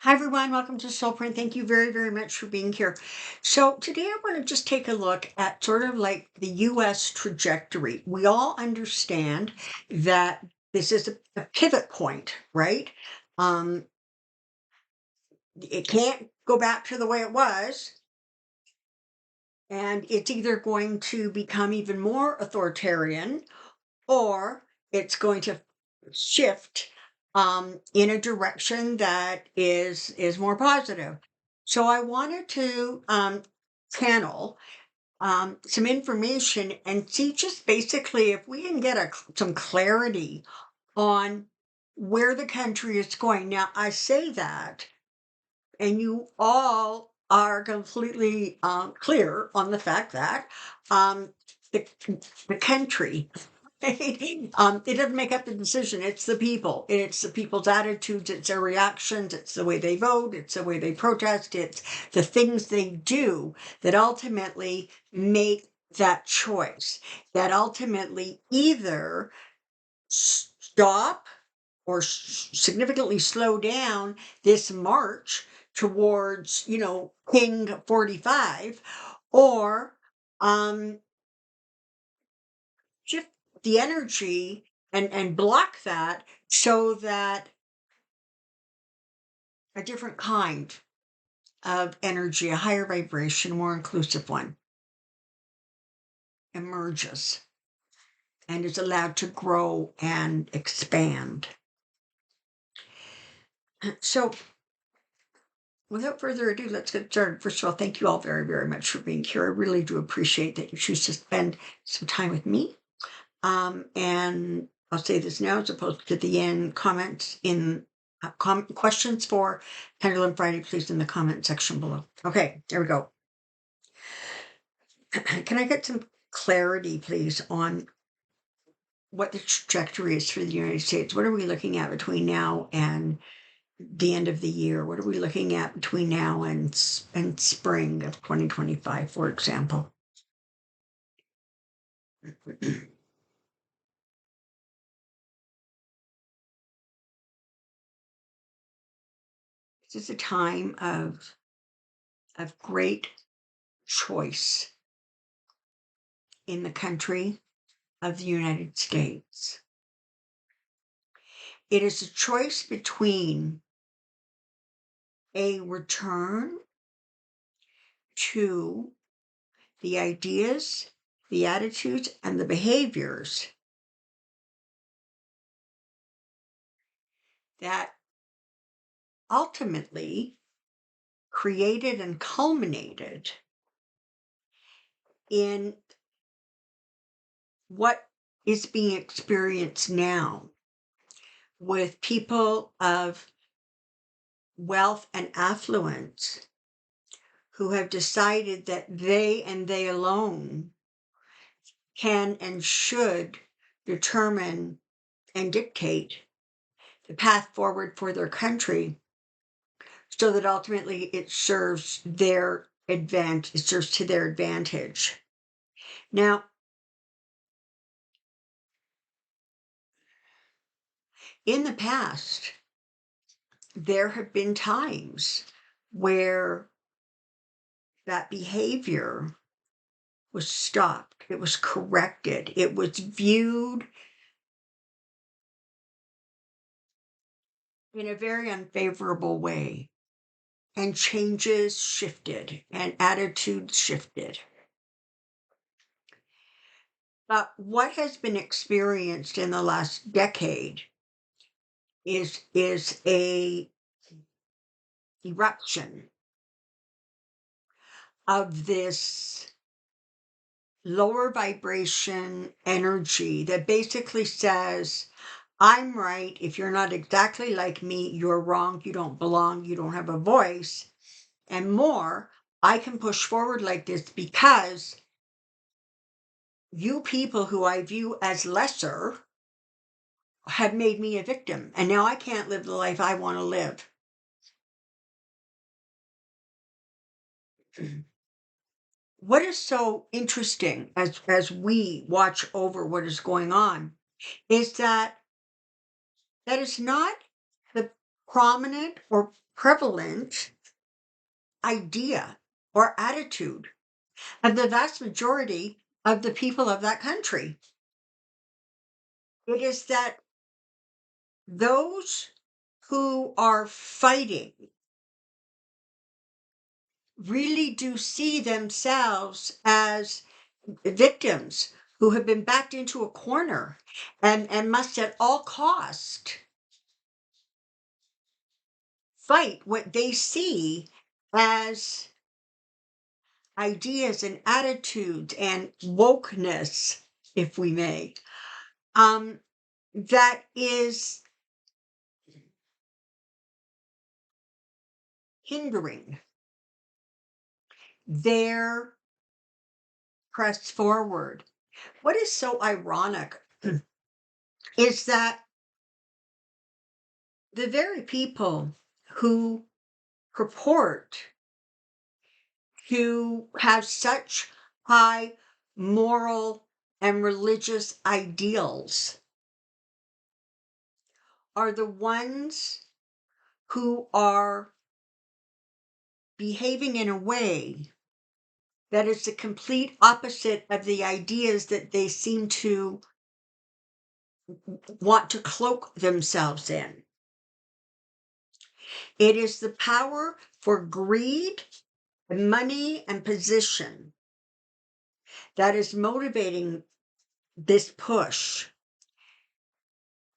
Hi, everyone. Welcome to Soulprint. Thank you very, very much for being here. So, today I want to just take a look at sort of like the US trajectory. We all understand that this is a pivot point, right? Um, it can't go back to the way it was, and it's either going to become even more authoritarian or it's going to shift in a direction that is more positive. So I wanted to channel some information and see just basically if we can get some clarity on where the country is going. Now, I say that, and you all are completely clear on the fact that um, the, the country it doesn't make up the decision. It's the people. It's the people's attitudes. It's their reactions. It's the way they vote. It's the way they protest. It's the things they do that ultimately make that choice. That ultimately either stop or significantly slow down this march towards, King 45, or um, shift the energy and block that so that a different kind of energy, a higher vibration, more inclusive one, emerges and is allowed to grow and expand. So, without further ado, let's get started. First of all, thank you all very, very much for being here. I really do appreciate that you choose to spend some time with me. And I'll say this now as opposed to the end. Comments in questions for Pendulum Friday, please, in the comment section below. Okay, there we go. Can I get some clarity, please, on what the trajectory is for the United States? What are we looking at between now and the end of the year? What are we looking at between now and spring of 2025, for example? This is a time of great choice in the country of the United States. It is a choice between a return to the ideas, the attitudes, and the behaviors that ultimately created and culminated in what is being experienced now with people of wealth and affluence who have decided that they and they alone can and should determine and dictate the path forward for their country so that ultimately it serves their advantage, it serves to their advantage. Now, in the past, there have been times where that behavior was stopped, it was corrected, it was viewed in a very unfavorable way, and changes shifted and attitudes shifted. But what has been experienced in the last decade is a eruption of this lower vibration energy that basically says, I'm right. If you're not exactly like me, you're wrong. You don't belong. You don't have a voice. And more, I can push forward like this because you people who I view as lesser have made me a victim. And now I can't live the life I want to live. What is so interesting as we watch over what is going on is that is not the prominent or prevalent idea or attitude of the vast majority of the people of that country. It is that those who are fighting really do see themselves as victims who have been backed into a corner and must at all cost fight what they see as ideas and attitudes and wokeness, if we may, um, that is hindering their press forward. What is so ironic is that the very people who purport to have such high moral and religious ideals are the ones who are behaving in a way that is the complete opposite of the ideas that they seem to want to cloak themselves in. It is the power for greed, money, and position that is motivating this push.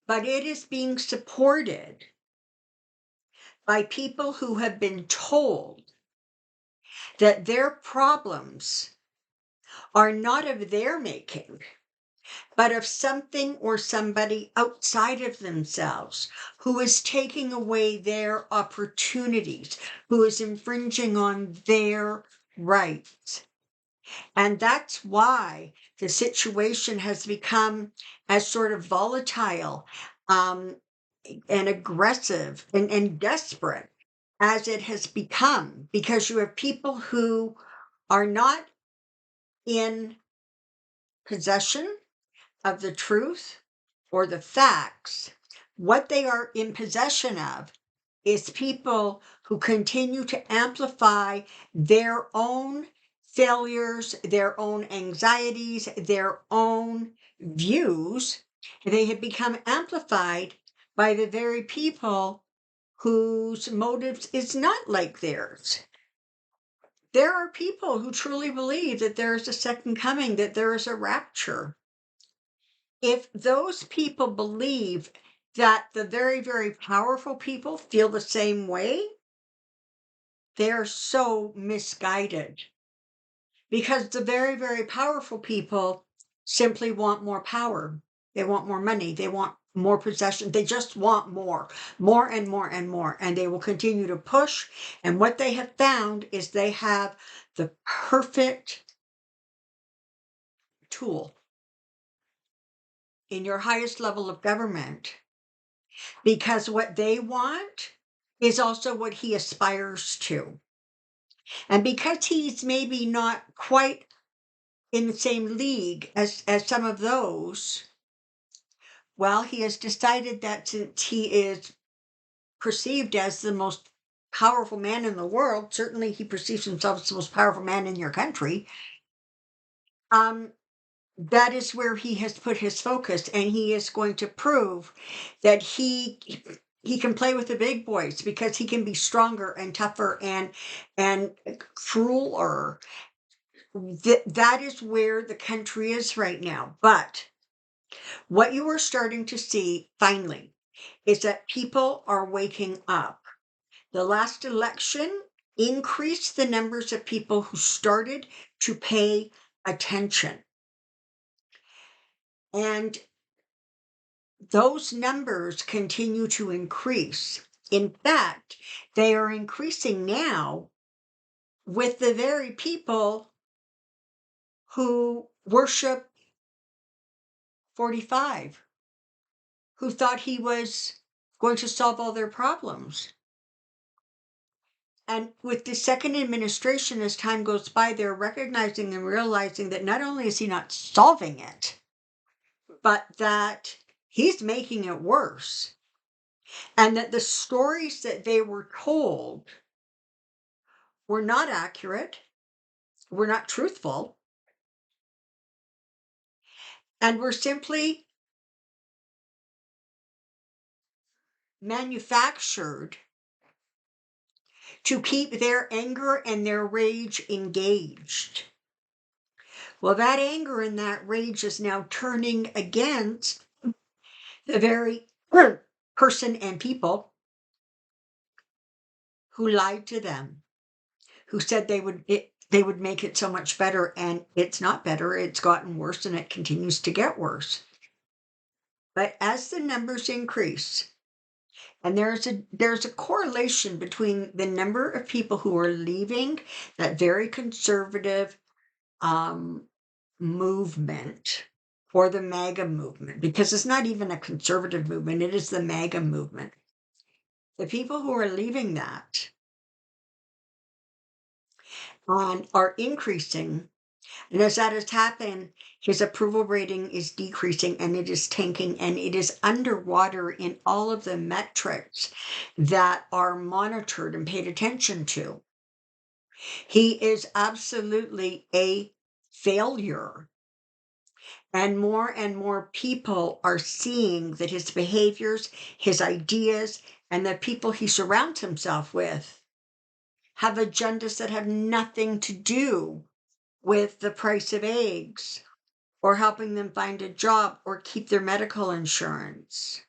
But it is being supported by people who have been told that their problems are not of their making, but of something or somebody outside of themselves who is taking away their opportunities, who is infringing on their rights. And that's why the situation has become as sort of volatile um, and aggressive and desperate as it has become, because you have people who are not in possession of the truth or the facts. What they are in possession of is people who continue to amplify their own failures, their own anxieties, their own views. They have become amplified by the very people whose motives is not like theirs. There are people who truly believe that there is a second coming, that there is a rapture. If those people believe that the very, very powerful people feel the same way, they're so misguided, because the very, very powerful people simply want more power. They want more money. They want more possession. They just want more and more and more. And they will continue to push. And what they have found is they have the perfect tool in your highest level of government, because what they want is also what he aspires to. And because he's maybe not quite in the same league as some of those, well, he has decided that since he is perceived as the most powerful man in the world, certainly he perceives himself as the most powerful man in your country, um, that is where he has put his focus, and he is going to prove that he can play with the big boys, because he can be stronger and tougher and crueler. That is where the country is right now. But what you are starting to see finally is that people are waking up. The last election increased the numbers of people who started to pay attention. And those numbers continue to increase. In fact, they are increasing now with the very people who worship 45, who thought he was going to solve all their problems. And with the second administration, as time goes by, they're recognizing and realizing that not only is he not solving it, but that he's making it worse. and that the stories that they were told were not accurate, were not truthful, and were simply manufactured to keep their anger and their rage engaged. Well, that anger and that rage is now turning against the very person and people who lied to them, who said they would make it so much better, and it's not better. It's gotten worse, and it continues to get worse. But as the numbers increase, and there's a correlation between the number of people who are leaving that very conservative um, movement, or the MAGA movement, because it's not even a conservative movement, it is the MAGA movement. The people who are leaving that are increasing. And as that has happened, his approval rating is decreasing, and it is tanking, and it is underwater in all of the metrics that are monitored and paid attention to. He is absolutely a failure. And more people are seeing that his behaviors, his ideas, and the people he surrounds himself with have agendas that have nothing to do with the price of eggs, or helping them find a job, or keep their medical insurance.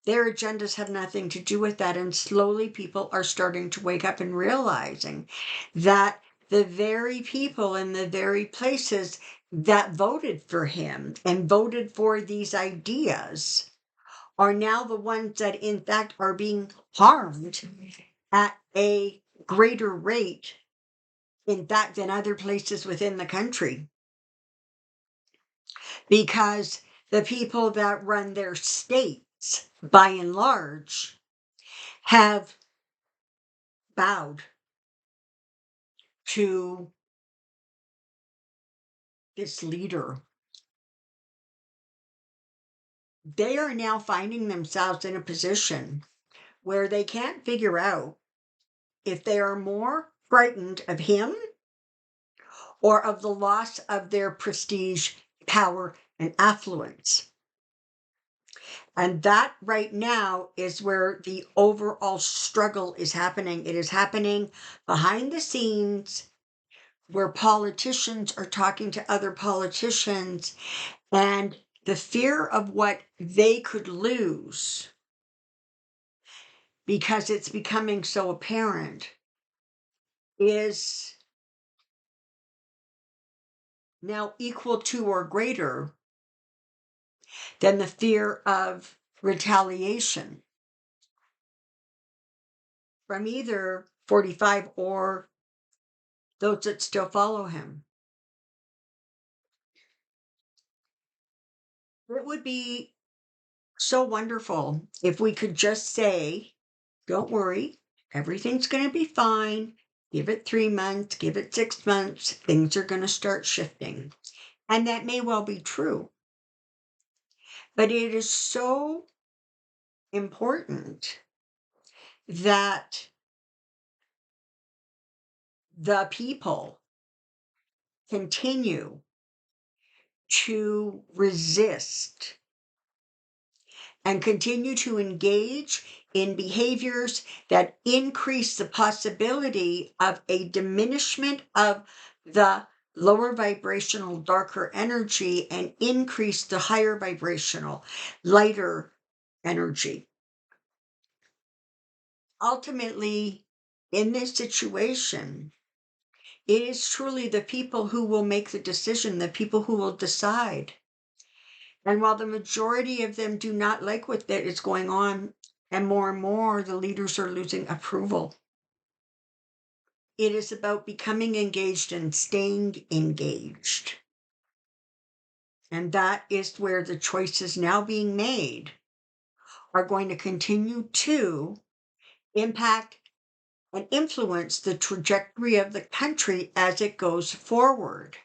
Their agendas have nothing to do with that. And slowly people are starting to wake up and realizing that the very people in the very places that voted for him and voted for these ideas are now the ones that, in fact, are being harmed at a greater rate, in fact, than other places within the country. Because the people that run their states, by and large, have bowed to this leader. They are now finding themselves in a position where they can't figure out if they are more frightened of him or of the loss of their prestige, power, and affluence. And that right now is where the overall struggle is happening. It is happening behind the scenes, where politicians are talking to other politicians, and the fear of what they could lose, because it's becoming so apparent, is now equal to or greater than the fear of retaliation from either 45 or those that still follow him. It would be so wonderful if we could just say, don't worry, everything's going to be fine. Give it 3 months, give it 6 months, things are going to start shifting. And that may well be true. But it is so important that the people continue to resist and continue to engage in behaviors that increase the possibility of a diminishment of the lower vibrational, darker energy, and increase the higher vibrational, lighter energy. Ultimately, in this situation, it is truly the people who will make the decision, the people who will decide. And while the majority of them do not like what that is going on, and more, the leaders are losing approval. It is about becoming engaged and staying engaged. And that is where the choices now being made are going to continue to impact and influence the trajectory of the country as it goes forward.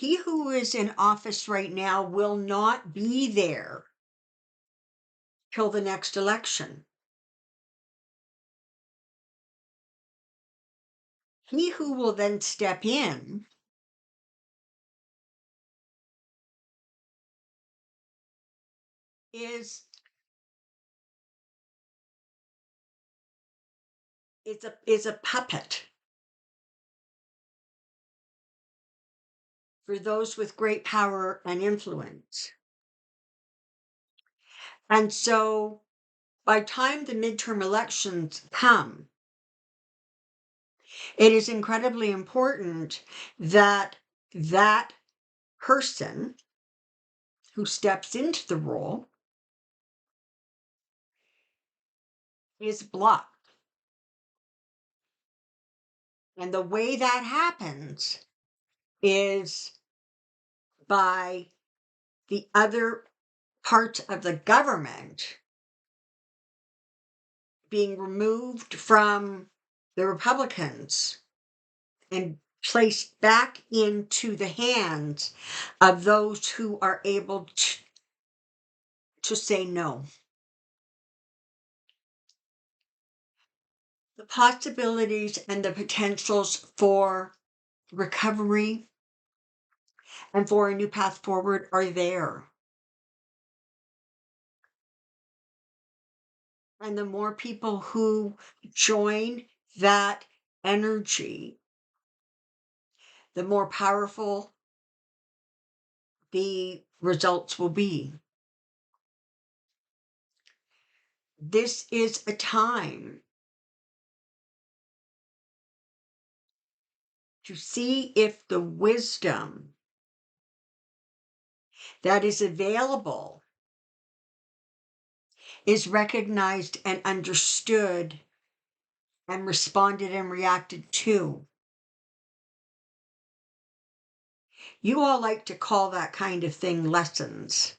He who is in office right now will not be there till the next election. He who will then step in is a puppet for those with great power and influence. And so by time the midterm elections come, it is incredibly important that that person who steps into the role is blocked. And the way that happens is by the other parts of the government being removed from the Republicans and placed back into the hands of those who are able to say no. The possibilities and the potentials for recovery and for a new path forward are there. And the more people who join that energy, the more powerful the results will be. This is a time to see if the wisdom that is available is recognized and understood and responded and reacted to. You all like to call that kind of thing lessons.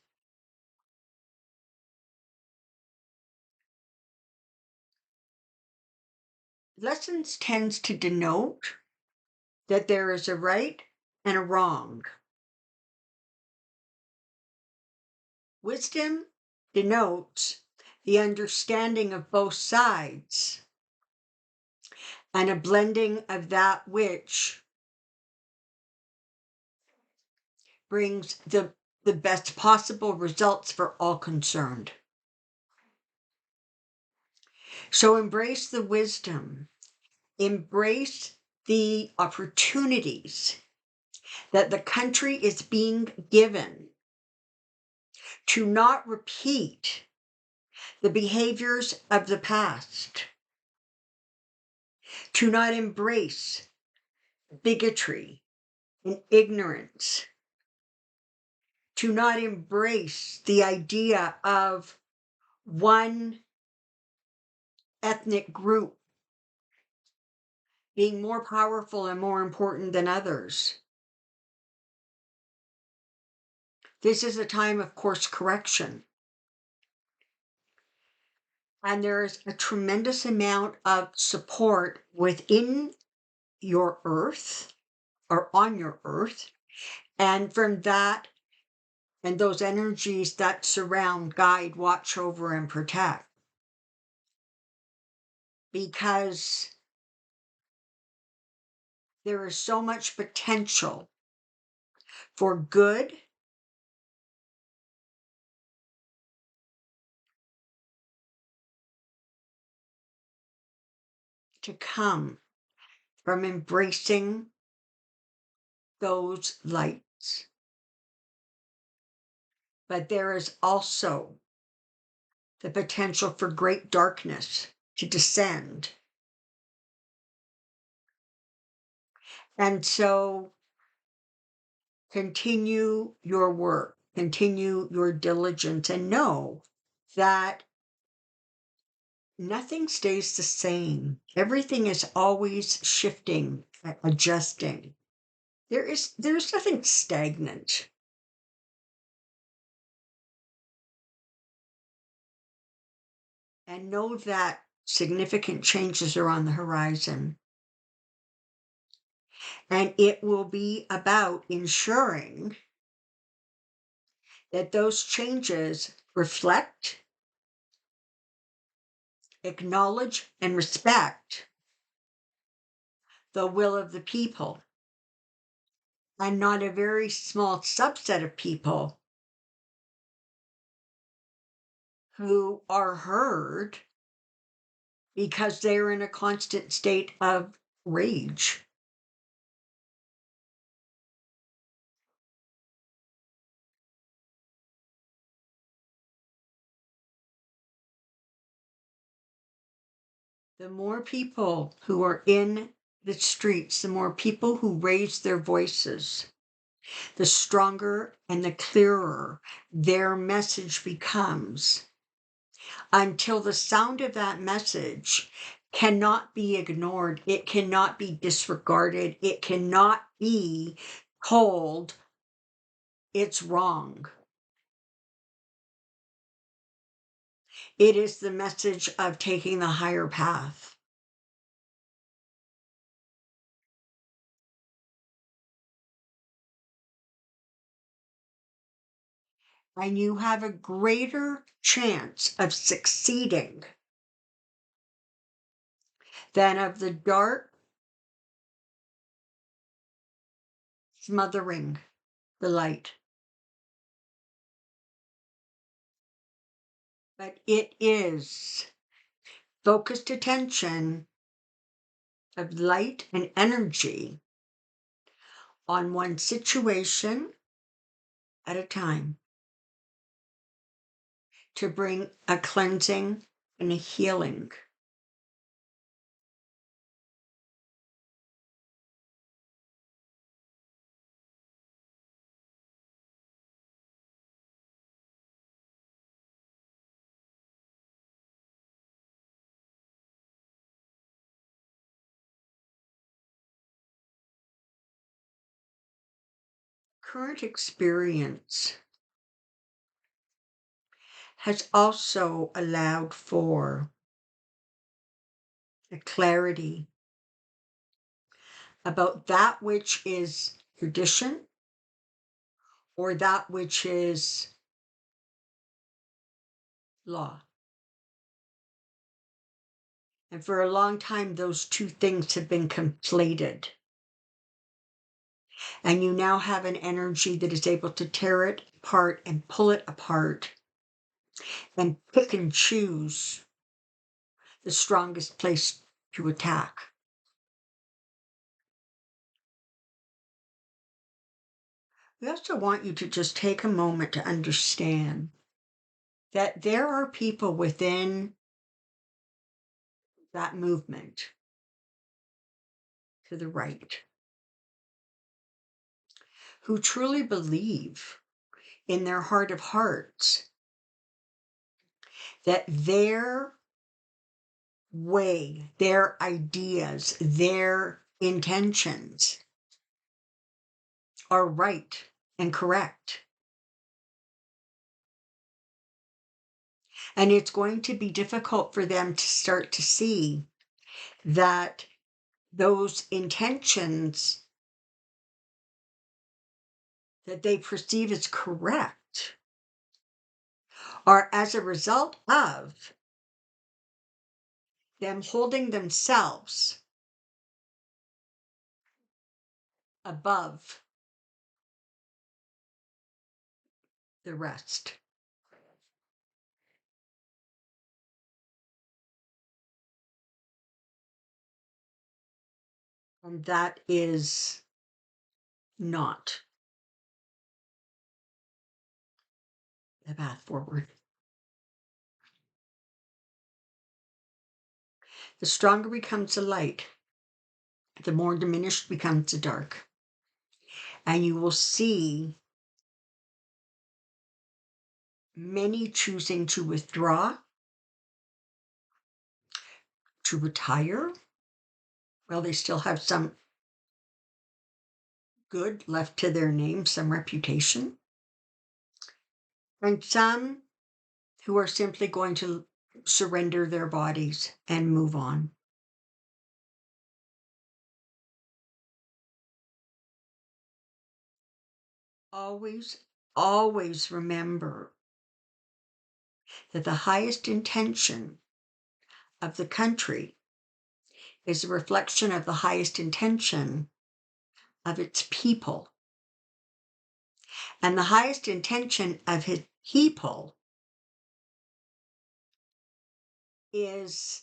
Lessons tends to denote that there is a right and a wrong. Wisdom denotes the understanding of both sides and a blending of that which brings the best possible results for all concerned. So embrace the wisdom, embrace the opportunities that the country is being given to not repeat the behaviors of the past, to not embrace bigotry and ignorance, to not embrace the idea of one ethnic group being more powerful and more important than others. This is a time of course correction. And there is a tremendous amount of support within your earth or on your earth. And from that and those energies that surround, guide, watch over, and protect. Because there is so much potential for good to come from embracing those lights. But there is also the potential for great darkness to descend. And so continue your work, continue your diligence, and know that nothing stays the same. Everything is always shifting, adjusting. There's nothing stagnant. And know that significant changes are on the horizon. And it will be about ensuring that those changes reflect, acknowledge, and respect the will of the people, and not a very small subset of people who are heard because they're in a constant state of rage. The more people who are in the streets, the more people who raise their voices, the stronger and the clearer their message becomes, until the sound of that message cannot be ignored. It cannot be disregarded. It cannot be told it's wrong. It is the message of taking the higher path. And you have a greater chance of succeeding than of the dark smothering the light. But it is focused attention of light and energy on one situation at a time to bring a cleansing and a healing. Current experience has also allowed for a clarity about that which is tradition or that which is law. And for a long time, those two things have been conflated. And you now have an energy that is able to tear it apart and pull it apart and pick and choose the strongest place to attack. We also want you to just take a moment to understand that there are people within that movement to the right who truly believe in their heart of hearts that their way, their ideas, their intentions are right and correct. And it's going to be difficult for them to start to see that those intentions that they perceive as correct are as a result of them holding themselves above the rest. And that is not the path forward. The stronger becomes the light, the more diminished becomes the dark. And you will see many choosing to withdraw, to retire, while they still have some good left to their name, some reputation. And some who are simply going to surrender their bodies and move on. Always, always remember that the highest intention of the country is a reflection of the highest intention of its people. And the highest intention of his people is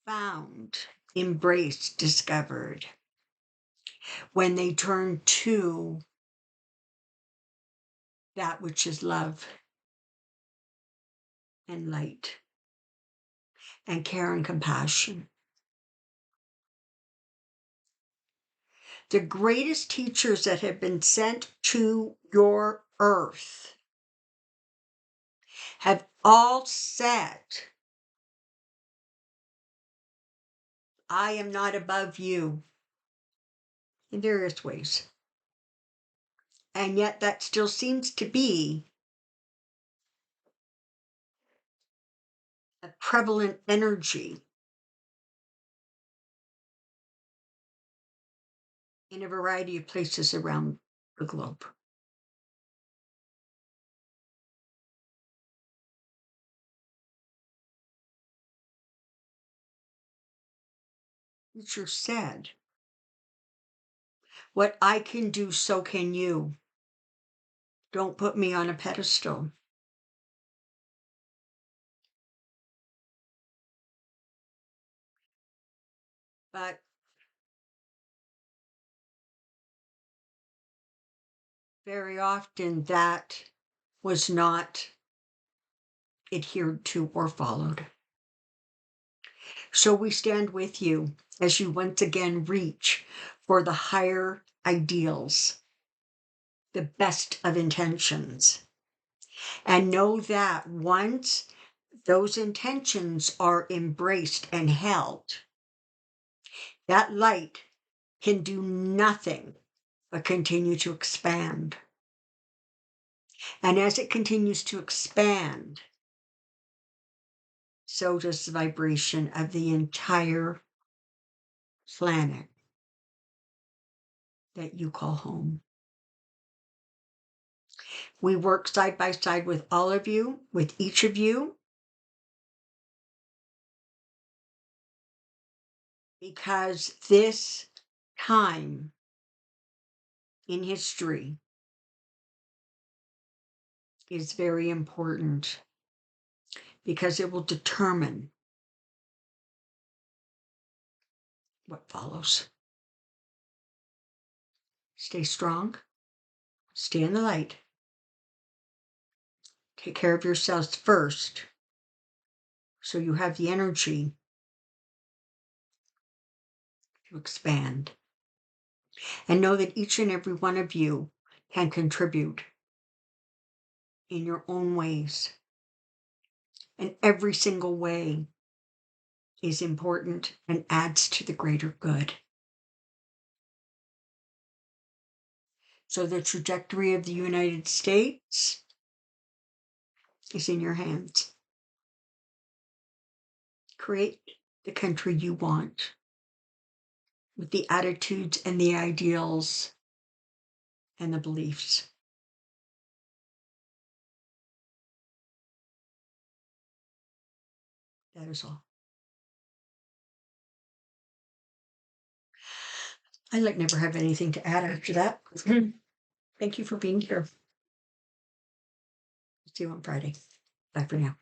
found, embraced, discovered when they turn to that which is love and light and care and compassion. The greatest teachers that have been sent to your earth have all said, I am not above you, in various ways. And yet that still seems to be a prevalent energy in a variety of places around the globe. Teacher said, what I can do, so can you. Don't put me on a pedestal. But very often that was not adhered to or followed. So we stand with you as you once again reach for the higher ideals, the best of intentions. And know that once those intentions are embraced and held, that light can do nothing but continue to expand. And as it continues to expand, so does the vibration of the entire planet that you call home. We work side by side with all of you, with each of you, because this time in history is very important, because it will determine what follows. Stay strong, stay in the light, take care of yourselves first, so you have the energy to expand. And know that each and every one of you can contribute in your own ways. And every single way is important and adds to the greater good. So the trajectory of the United States is in your hands. Create the country you want with the attitudes and the ideals and the beliefs. That is all. I never have anything to add after that. Thank you for being here. See you on Friday. Bye for now.